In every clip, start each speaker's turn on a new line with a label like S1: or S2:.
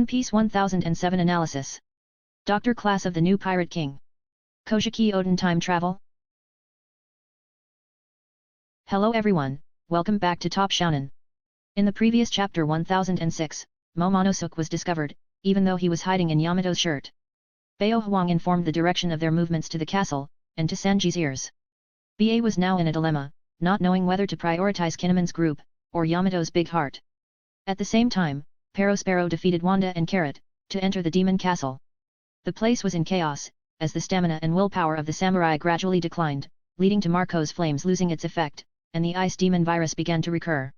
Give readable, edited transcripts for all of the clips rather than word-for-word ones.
S1: One Piece 1007 Analysis. Doctor Class of the New Pirate King. Kozuki Oden Time Travel? Hello everyone, welcome back to Top Shounen. In the previous chapter 1006, Momonosuke was discovered, even though he was hiding in Yamato's shirt. Bao Huang informed the direction of their movements to the castle, and to Sanji's ears. BA was now in a dilemma, not knowing whether to prioritize Kinnaman's group, or Yamato's big heart. At the same time, Perospero defeated Wanda and Carrot, to enter the demon castle. The place was in chaos, as the stamina and willpower of the samurai gradually declined, leading to Marco's flames losing its effect, and the ice demon virus began to recur.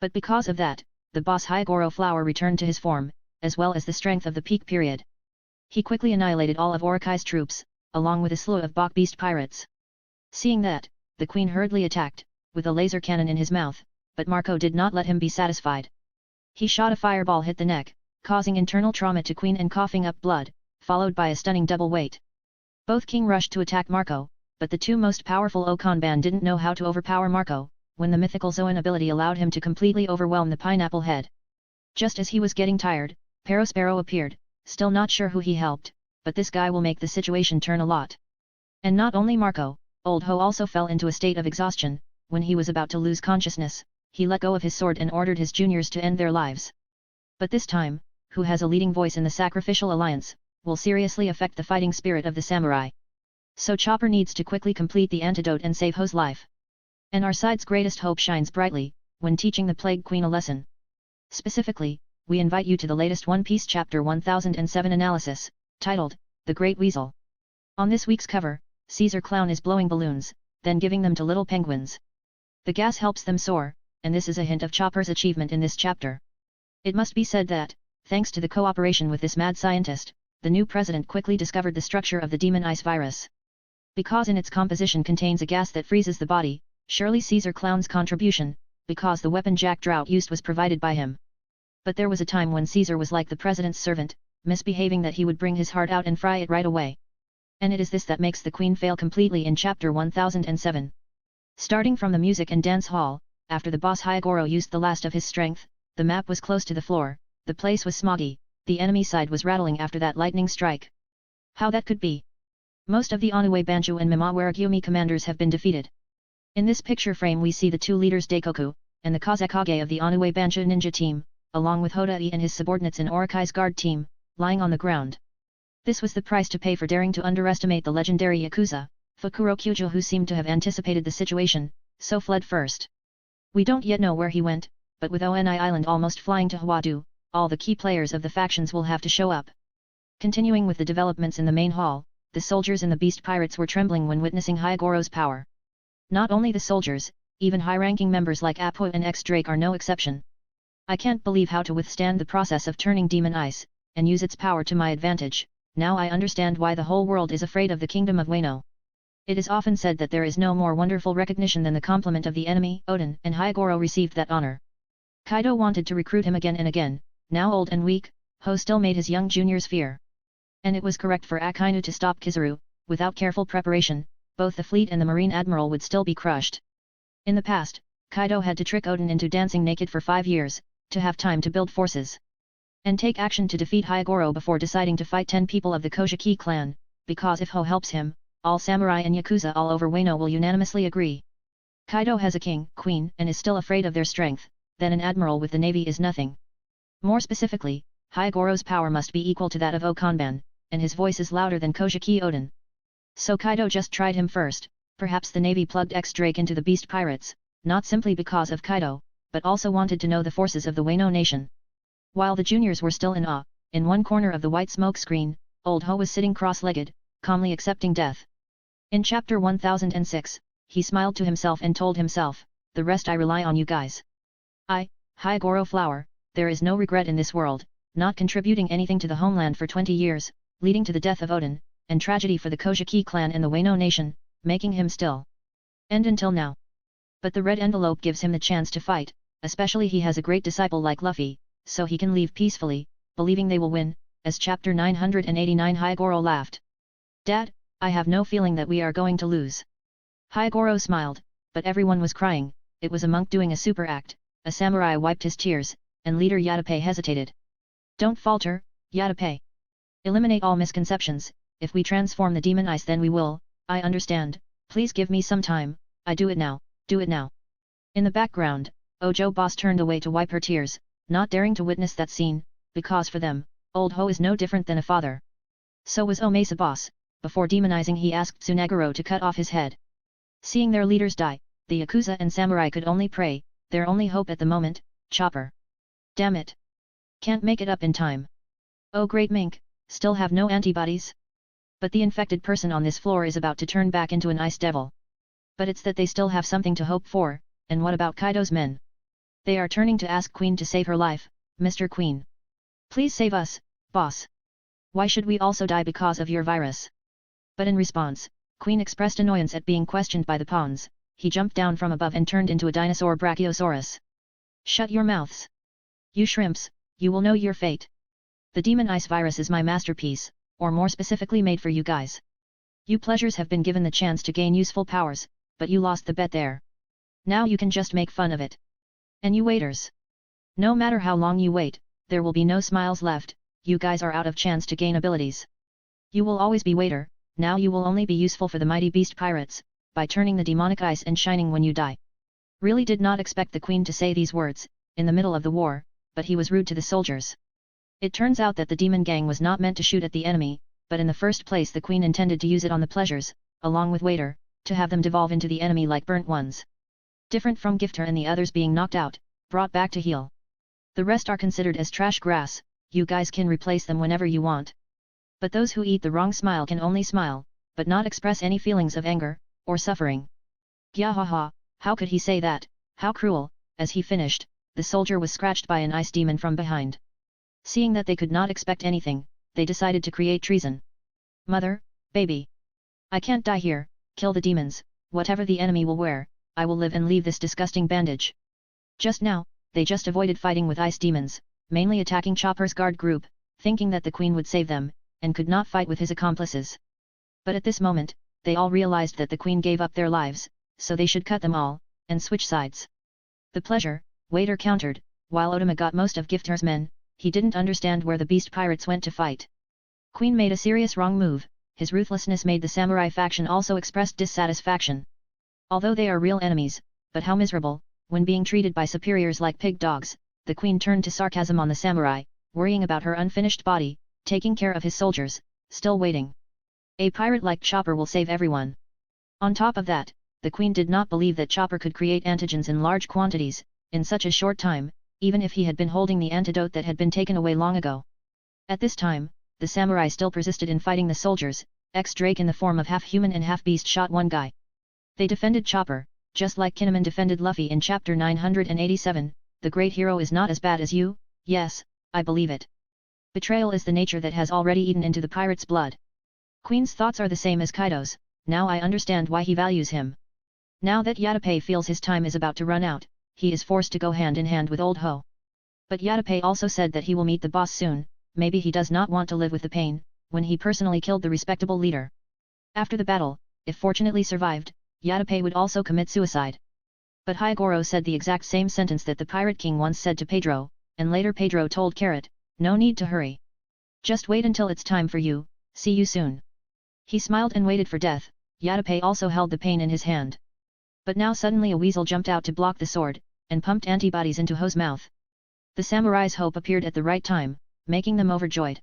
S1: But because of that, the boss Hyogoro Flower returned to his form, as well as the strength of the peak period. He quickly annihilated all of Orikai's troops, along with a slew of Bok Beast pirates. Seeing that, the queen hurriedly attacked, with a laser cannon in his mouth, but Marco did not let him be satisfied. He shot a fireball hit the neck, causing internal trauma to Queen and coughing up blood, followed by a stunning double weight. Both King rushed to attack Marco, but the two most powerful Okanban didn't know how to overpower Marco, when the mythical Zoan ability allowed him to completely overwhelm the pineapple head. Just as he was getting tired, Perospero appeared, still not sure who he helped, but this guy will make the situation turn a lot. And not only Marco, Old Ho also fell into a state of exhaustion. When he was about to lose consciousness, he let go of his sword and ordered his juniors to end their lives. But this time, who has a leading voice in the Sacrificial Alliance, will seriously affect the fighting spirit of the samurai. So Chopper needs to quickly complete the antidote and save Ho's life. And our side's greatest hope shines brightly, when teaching the Plague Queen a lesson. Specifically, we invite you to the latest One Piece Chapter 1007 analysis, titled, The Great Weasel. On this week's cover, Ceasar Clown is blowing balloons, then giving them to little penguins. The gas helps them soar, and this is a hint of Chopper's achievement in this chapter. It must be said that, thanks to the cooperation with this mad scientist, the new president quickly discovered the structure of the demon ice virus. Because in its composition contains a gas that freezes the body, surely Ceasar Clown's contribution, because the weapon Jack Drought used was provided by him. But there was a time when Caesar was like the president's servant, misbehaving that he would bring his heart out and fry it right away. And it is this that makes the queen fail completely in chapter 1007. Starting from the music and dance hall, after the boss Hyogoro used the last of his strength, the map was close to the floor, the place was smoggy, the enemy side was rattling after that lightning strike. How that could be? Most of the Onue Banchu and Mimawara commanders have been defeated. In this picture frame we see the two leaders Daikoku, and the Kazekage of the Onue Banchu ninja team, along with Hodai and his subordinates in Orikai's guard team, lying on the ground. This was the price to pay for daring to underestimate the legendary Yakuza, Fukuro Kyujo, who seemed to have anticipated the situation, so fled first. We don't yet know where he went, but with Oni Island almost flying to Hawadu, all the key players of the factions will have to show up. Continuing with the developments in the main hall, the soldiers in the Beast Pirates were trembling when witnessing Hyogoro's power. Not only the soldiers, even high-ranking members like Apo and X-Drake are no exception. I can't believe how to withstand the process of turning demon ice, and use its power to my advantage. Now I understand why the whole world is afraid of the kingdom of Wano. It is often said that there is no more wonderful recognition than the compliment of the enemy. Oden and Hyogoro received that honor. Kaido wanted to recruit him again and again. Now old and weak, Ho still made his young juniors fear. And it was correct for Akainu to stop Kizaru. Without careful preparation, both the fleet and the marine admiral would still be crushed. In the past, Kaido had to trick Oden into dancing naked for 5 years, to have time to build forces. And take action to defeat Hyogoro before deciding to fight 10 people of the Kozuki clan, because if Ho helps him, all samurai and Yakuza all over Wano will unanimously agree. Kaido has a king, queen, and is still afraid of their strength, then an admiral with the navy is nothing. More specifically, Hyogoro's power must be equal to that of Okanban, and his voice is louder than Kozuki Oden. So Kaido just tried him first. Perhaps the navy plugged X-Drake into the Beast Pirates, not simply because of Kaido, but also wanted to know the forces of the Wano nation. While the juniors were still in awe, in one corner of the white smoke screen, Old Ho was sitting cross-legged, calmly accepting death. In chapter 1006, he smiled to himself and told himself, the rest I rely on you guys. Hyogoro Flower, there is no regret in this world, not contributing anything to the homeland for 20 years, leading to the death of Oden, and tragedy for the Kozuki clan and the Wano nation, making him still end until now. But the red envelope gives him the chance to fight, especially he has a great disciple like Luffy, so he can leave peacefully, believing they will win. As chapter 989 Hyogoro laughed. Dad, I have no feeling that we are going to lose. Hyogoro smiled, but everyone was crying. It was a monk doing a super act. A samurai wiped his tears, and leader Yatape hesitated. Don't falter, Yatape. Eliminate all misconceptions. If we transform the demon ice, then we will. I understand. Please give me some time. I do it now. Do it now. In the background, Ojo Boss turned away to wipe her tears, not daring to witness that scene, because for them, Old Ho is no different than a father. So was Omesa Boss. Before demonizing, he asked Tsunaguro to cut off his head. Seeing their leaders die, the Yakuza and Samurai could only pray, their only hope at the moment. Chopper. Damn it. Can't make it up in time. Oh great mink, still have no antibodies? But the infected person on this floor is about to turn back into an ice devil. But it's that they still have something to hope for. And what about Kaido's men? They are turning to ask Queen to save her life. Mr. Queen. Please save us, boss. Why should we also die because of your virus? But in response, Queen expressed annoyance at being questioned by the pawns. He jumped down from above and turned into a dinosaur Brachiosaurus. Shut your mouths. You shrimps, you will know your fate. The demon ice virus is my masterpiece, or more specifically made for you guys. You pleasures have been given the chance to gain useful powers, but you lost the bet there. Now you can just make fun of it. And you waiters. No matter how long you wait, there will be no smiles left. You guys are out of chance to gain abilities. You will always be waiter. Now you will only be useful for the mighty beast pirates, by turning the demonic ice and shining when you die. Really did not expect the Queen to say these words, in the middle of the war, but he was rude to the soldiers. It turns out that the demon gang was not meant to shoot at the enemy, but in the first place the Queen intended to use it on the pleasures, along with waiter, to have them devolve into the enemy like burnt ones. Different from Gifter and the others being knocked out, brought back to heal. The rest are considered as trash grass. You guys can replace them whenever you want. But those who eat the wrong smile can only smile, but not express any feelings of anger, or suffering. Gyahaha, how could he say that? How cruel! As he finished, the soldier was scratched by an ice demon from behind. Seeing that they could not expect anything, they decided to create treason. Mother, baby. I can't die here, kill the demons, whatever the enemy will wear, I will live and leave this disgusting bandage. Just now, they just avoided fighting with ice demons, mainly attacking Chopper's guard group, thinking that the Queen would save them, and could not fight with his accomplices. But at this moment, they all realized that the Queen gave up their lives, so they should cut them all, and switch sides. The pleasure, waiter countered, while Otama got most of Gifter's men. He didn't understand where the beast pirates went to fight. Queen made a serious wrong move. His ruthlessness made the samurai faction also express dissatisfaction. Although they are real enemies, but how miserable, when being treated by superiors like pig dogs. The Queen turned to sarcasm on the samurai, worrying about her unfinished body, taking care of his soldiers, still waiting. A pirate like Chopper will save everyone. On top of that, the Queen did not believe that Chopper could create antigens in large quantities, in such a short time, even if he had been holding the antidote that had been taken away long ago. At this time, the samurai still persisted in fighting the soldiers. Drake in the form of half-human and half-beast shot one guy. They defended Chopper, just like Kinemon defended Luffy in chapter 987, the great hero is not as bad as you. Yes, I believe it. Betrayal is the nature that has already eaten into the pirate's blood. Queen's thoughts are the same as Kaido's. Now I understand why he values him. Now that Yatape feels his time is about to run out, he is forced to go hand in hand with Old Ho. But Yatape also said that he will meet the boss soon. Maybe he does not want to live with the pain, when he personally killed the respectable leader. After the battle, if fortunately survived, Yatape would also commit suicide. But Hyogoro said the exact same sentence that the Pirate King once said to Pedro, and later Pedro told Carrot, no need to hurry. Just wait until it's time for you, see you soon. He smiled and waited for death. Yatape also held the pain in his hand. But now suddenly a weasel jumped out to block the sword, and pumped antibodies into Ho's mouth. The samurai's hope appeared at the right time, making them overjoyed.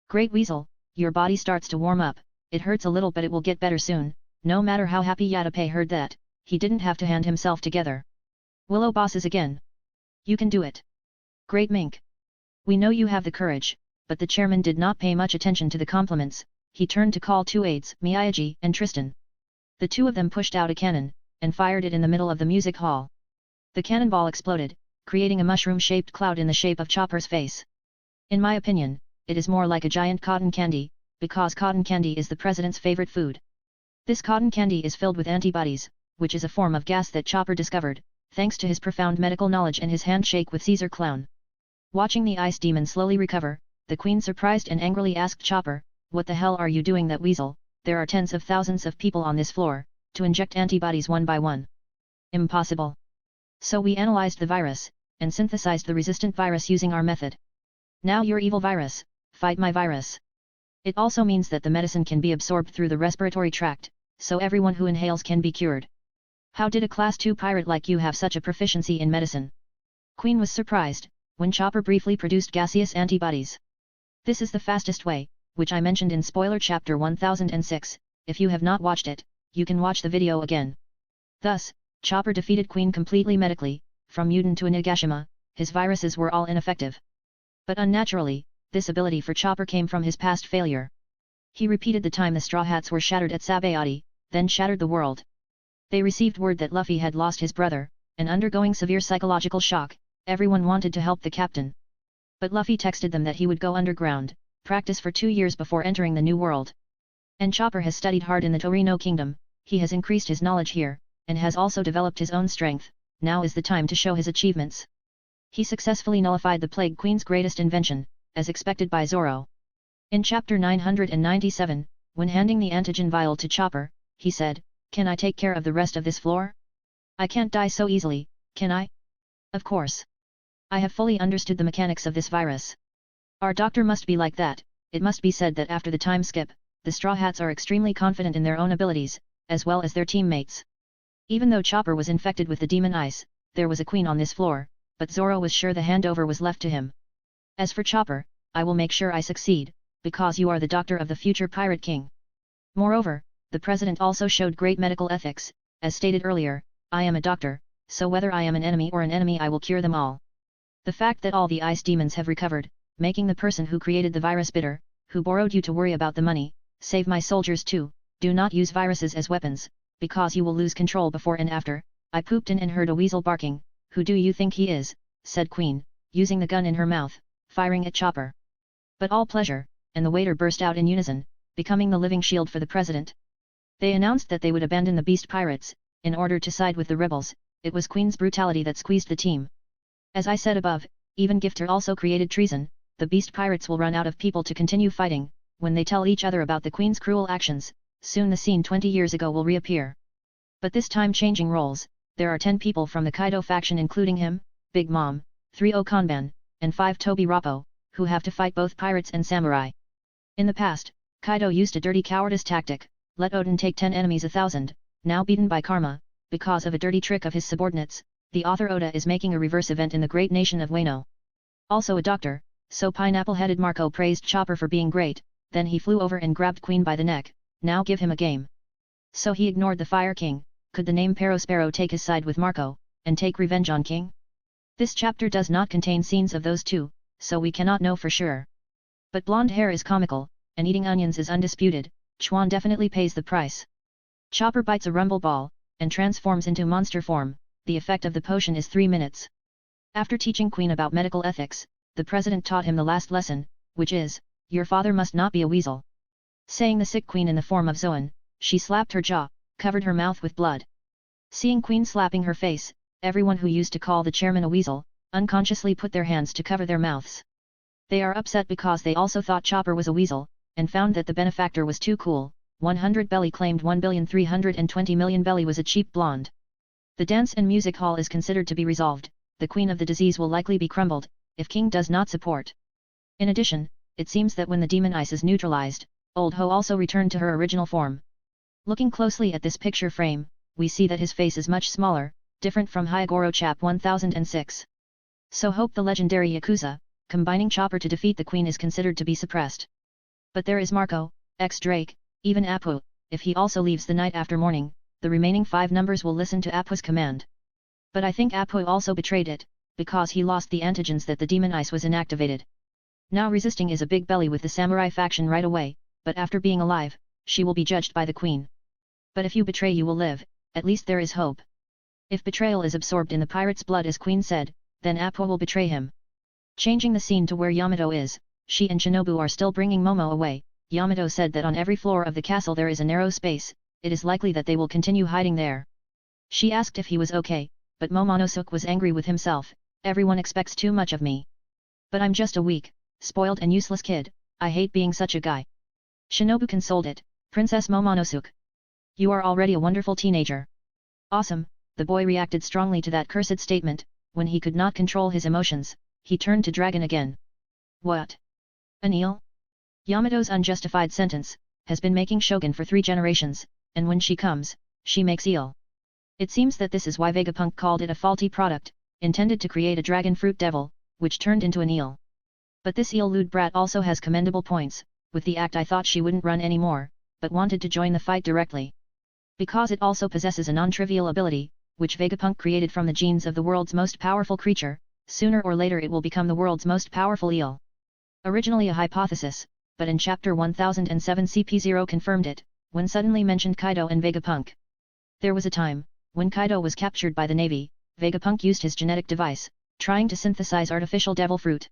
S1: Great Weasel, your body starts to warm up, it hurts a little but it will get better soon. No matter how happy Yatape heard that, he didn't have to hand himself together. Willow bosses again. You can do it. Great Mink. We know you have the courage, but the chairman did not pay much attention to the compliments. He turned to call two aides, Miyagi and Tristan. The two of them pushed out a cannon, and fired it in the middle of the music hall. The cannonball exploded, creating a mushroom-shaped cloud in the shape of Chopper's face. In my opinion, it is more like a giant cotton candy, because cotton candy is the president's favorite food. This cotton candy is filled with antibodies, which is a form of gas that Chopper discovered, thanks to his profound medical knowledge and his handshake with Ceasar Clown. Watching the ice demon slowly recover, the Queen surprised and angrily asked Chopper, what the hell are you doing that weasel? There are tens of thousands of people on this floor, to inject antibodies one by one. Impossible. So we analyzed the virus, and synthesized the resistant virus using our method. Now your evil virus, fight my virus. It also means that the medicine can be absorbed through the respiratory tract, so everyone who inhales can be cured. How did a class 2 pirate like you have such a proficiency in medicine? Queen was surprised, when Chopper briefly produced gaseous antibodies. This is the fastest way, which I mentioned in spoiler chapter 1006, if you have not watched it, you can watch the video again. Thus, Chopper defeated Queen completely medically, from mutant to Onigashima, his viruses were all ineffective. But unnaturally, this ability for Chopper came from his past failure. He repeated the time the Straw Hats were shattered at Sabayati, then shattered the world. They received word that Luffy had lost his brother, and undergoing severe psychological shock, everyone wanted to help the captain. But Luffy texted them that he would go underground, practice for 2 years before entering the new world. And Chopper has studied hard in the Torino Kingdom, he has increased his knowledge here, and has also developed his own strength, now is the time to show his achievements. He successfully nullified the Plague Queen's greatest invention, as expected by Zoro. In chapter 997, when handing the antigen vial to Chopper, he said, "Can I take care of the rest of this floor? I can't die so easily, can I?" "Of course. I have fully understood the mechanics of this virus. Our doctor must be like that." It must be said that after the time skip, the Straw Hats are extremely confident in their own abilities, as well as their teammates. Even though Chopper was infected with the demon ice, there was a queen on this floor, but Zoro was sure the handover was left to him. "As for Chopper, I will make sure I succeed, because you are the doctor of the future Pirate King." Moreover, the president also showed great medical ethics, as stated earlier, "I am a doctor, so whether I am an enemy or an enemy I will cure them all." The fact that all the ice demons have recovered, making the person who created the virus bitter, who borrowed you to worry about the money, "Save my soldiers too, do not use viruses as weapons, because you will lose control before and after." "I pooped in and heard a weasel barking, who do you think he is?" said Queen, using the gun in her mouth, firing at Chopper. But all pleasure, and the waiter burst out in unison, becoming the living shield for the president. They announced that they would abandon the beast pirates, in order to side with the rebels. It was Queen's brutality that squeezed the team. As I said above, even Gifter also created treason. The beast pirates will run out of people to continue fighting, when they tell each other about the Queen's cruel actions, soon the scene 20 years ago will reappear. But this time changing roles, there are 10 people from the Kaido faction including him, Big Mom, 3 Okanban, and 5 Tobi Rappo, who have to fight both pirates and samurai. In the past, Kaido used a dirty cowardice tactic, let Oden take 10 enemies 1,000, now beaten by karma, because of a dirty trick of his subordinates. The author Oda is making a reverse event in the great nation of Wano. Also a doctor, so pineapple-headed Marco praised Chopper for being great, then he flew over and grabbed Queen by the neck, "Now give him a game." So he ignored the Fire King. Could the name Perospero take his side with Marco, and take revenge on King? This chapter does not contain scenes of those two, so we cannot know for sure. But blonde hair is comical, and eating onions is undisputed. Chuan definitely pays the price. Chopper bites a rumble ball, and transforms into monster form. The effect of the potion is 3 minutes. After teaching Queen about medical ethics, the president taught him the last lesson, which is, "Your father must not be a weasel." Saying the sick Queen in the form of Zoan, she slapped her jaw, covered her mouth with blood. Seeing Queen slapping her face, everyone who used to call the chairman a weasel, unconsciously put their hands to cover their mouths. They are upset because they also thought Chopper was a weasel, and found that the benefactor was too cool. 100 Belly claimed 1,320,000,000 Belly was a cheap blonde. The dance and music hall is considered to be resolved. The queen of the disease will likely be crumbled, if King does not support. In addition, it seems that when the demon ice is neutralized, Old Ho also returned to her original form. Looking closely at this picture frame, we see that his face is much smaller, different from Hyogoro Chap 1006. So hope the legendary Yakuza, combining Chopper to defeat the queen is considered to be suppressed. But there is Marco, ex-Drake, even Apu. If he also leaves the night after morning, the remaining 5 numbers will listen to Apu's command. But I think Apu also betrayed it, because he lost the antigens that the demon ice was inactivated. Now resisting is a big belly with the samurai faction right away, but after being alive, she will be judged by the queen. But if you betray you will live, at least there is hope. If betrayal is absorbed in the pirate's blood as Queen said, then Apu will betray him. Changing the scene to where Yamato is, she and Shinobu are still bringing Momo away. Yamato said that on every floor of the castle there is a narrow space, it is likely that they will continue hiding there. She asked if he was okay, but Momonosuke was angry with himself. "Everyone expects too much of me. But I'm just a weak, spoiled and useless kid, I hate being such a guy." Shinobu consoled it, "Princess Momonosuke. You are already a wonderful teenager." "Awesome." The boy reacted strongly to that cursed statement. When he could not control his emotions, he turned to Dragon again. What? An eel? Yamato's unjustified sentence has been making shogun for 3 generations, and when she comes, she makes eel. It seems that this is why Vegapunk called it a faulty product, intended to create a dragon fruit devil, which turned into an eel. But this eel-lewd brat also has commendable points. With the act I thought she wouldn't run anymore, but wanted to join the fight directly. Because it also possesses a non-trivial ability, which Vegapunk created from the genes of the world's most powerful creature, sooner or later it will become the world's most powerful eel. Originally a hypothesis, but in chapter 1007 CP0 confirmed it, when suddenly mentioned Kaido and Vegapunk. There was a time, when Kaido was captured by the Navy, Vegapunk used his genetic device, trying to synthesize artificial devil fruit.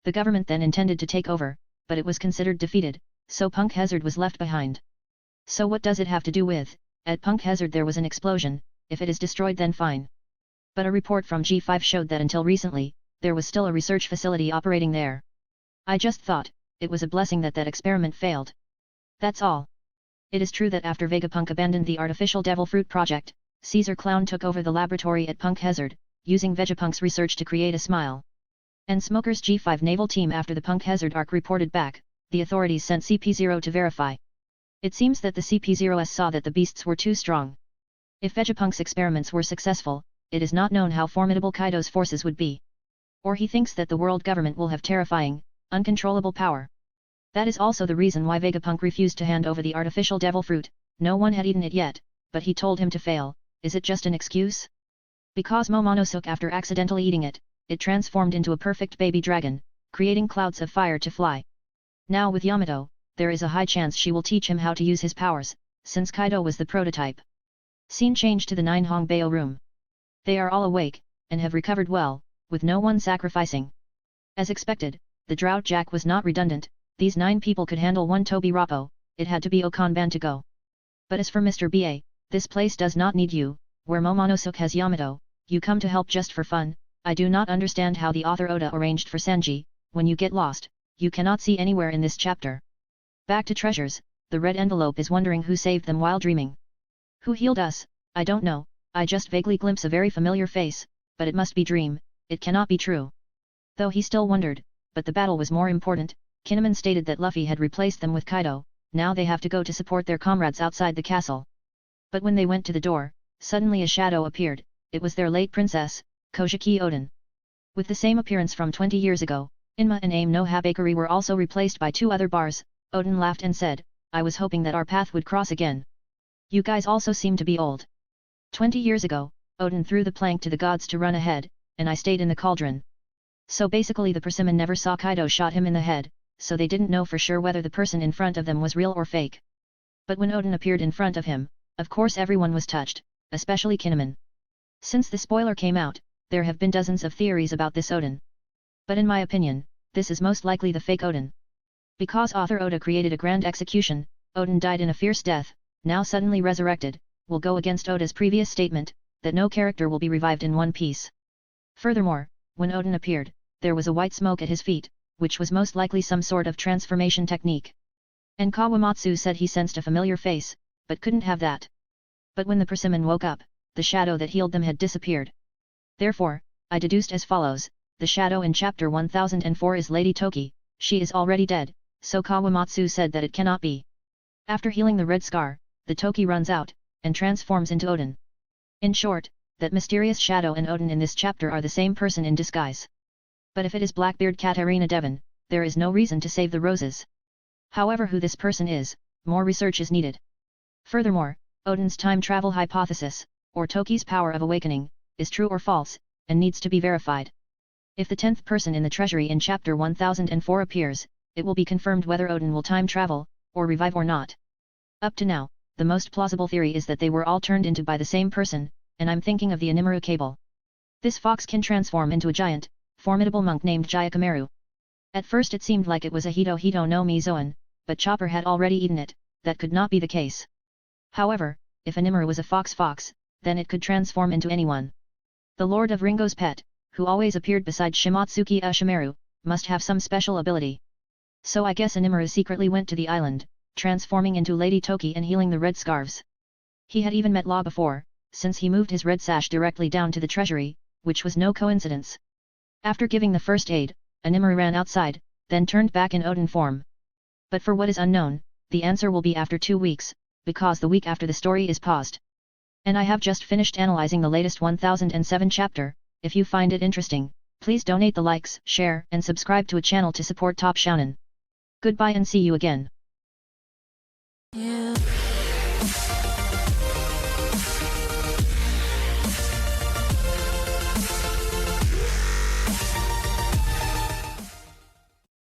S1: The government then intended to take over, but it was considered defeated, so Punk Hazard was left behind. So what does it have to do with, at Punk Hazard there was an explosion, if it is destroyed then fine. But a report from G5 showed that until recently, there was still a research facility operating there. I just thought, it was a blessing that that experiment failed. That's all. It is true that after Vegapunk abandoned the artificial devil fruit project, Ceasar Clown took over the laboratory at Punk Hazard, using Vegapunk's research to create a smile. And Smoker's G5 naval team after the Punk Hazard arc reported back, the authorities sent CP0 to verify. It seems that the CP0s saw that the beasts were too strong. If Vegapunk's experiments were successful, it is not known how formidable Kaido's forces would be. Or he thinks that the world government will have terrifying, uncontrollable power. That is also the reason why Vegapunk refused to hand over the artificial devil fruit. No one had eaten it yet, but he told him to fail. Is it just an excuse? Because Momonosuke after accidentally eating it, it transformed into a perfect baby dragon, creating clouds of fire to fly. Now with Yamato, there is a high chance she will teach him how to use his powers, since Kaido was the prototype. Scene change to the 9 Hongbeo room. They are all awake, and have recovered well, with no one sacrificing. As expected, the Drought Jack was not redundant. These 9 people could handle one Tobi Rappo, it had to be Okanban to go. But as for Mr. BA, this place does not need you, where Momonosuke has Yamato, you come to help just for fun. I do not understand how the author Oda arranged for Sanji, when you get lost, you cannot see anywhere in this chapter. Back to treasures, the red envelope is wondering who saved them while dreaming. Who healed us, I don't know, I just vaguely glimpse a very familiar face, but it must be dream, it cannot be true. Though he still wondered, but the battle was more important. Kinemon stated that Luffy had replaced them with Kaido, now they have to go to support their comrades outside the castle. But when they went to the door, suddenly a shadow appeared, it was their late princess, Kozuki Oden. With the same appearance from 20 years ago, Inma and Aim no Ha Bakery were also replaced by 2 other bars. Oden laughed and said, I was hoping that our path would cross again. You guys also seem to be old. 20 years ago, Oden threw the plank to the gods to run ahead, and I stayed in the cauldron. So basically the persimmon never saw Kaido shot him in the head, so they didn't know for sure whether the person in front of them was real or fake. But when Oden appeared in front of him, of course everyone was touched, especially Kinemon. Since the spoiler came out, there have been dozens of theories about this Oden. But in my opinion, this is most likely the fake Oden. Because author Oda created a grand execution, Oden died in a fierce death, now suddenly resurrected, will go against Oda's previous statement, that no character will be revived in One Piece. Furthermore, when Oden appeared, there was a white smoke at his feet, which was most likely some sort of transformation technique. And Kawamatsu said he sensed a familiar face, but couldn't have that. But when the persimmon woke up, the shadow that healed them had disappeared. Therefore, I deduced as follows, the shadow in chapter 1004 is Lady Toki, she is already dead, so Kawamatsu said that it cannot be. After healing the red scar, the Toki runs out, and transforms into Oden. In short, that mysterious shadow and Oden in this chapter are the same person in disguise. But if it is Blackbeard Katarina Devon, there is no reason to save the roses. However, who this person is, more research is needed. Furthermore, Oden's time travel hypothesis, or Toki's power of awakening, is true or false, and needs to be verified. If the 10th person in the treasury in chapter 1004 appears, it will be confirmed whether Oden will time travel, or revive or not. Up to now, the most plausible theory is that they were all turned into by the same person, and I'm thinking of the Animaru cable. This fox can transform into a giant, formidable monk named Jayakamaru. At first it seemed like it was a Hito Hito no Mizoan, but Chopper had already eaten it, that could not be the case. However, if Animaru was a fox, then it could transform into anyone. The Lord of Ringo's pet, who always appeared beside Shimatsuki Ushimaru, must have some special ability. So I guess Animaru secretly went to the island, transforming into Lady Toki and healing the red scarves. He had even met Law before, since he moved his red sash directly down to the treasury, which was no coincidence. After giving the first aid, Animaru ran outside, then turned back in Oden form. But for what is unknown, the answer will be after 2 weeks, because the week after the story is paused. And I have just finished analyzing the latest 1007 chapter. If you find it interesting, please donate the likes, share, and subscribe to a channel to support Top Shounen. Goodbye and see you again.
S2: Yeah.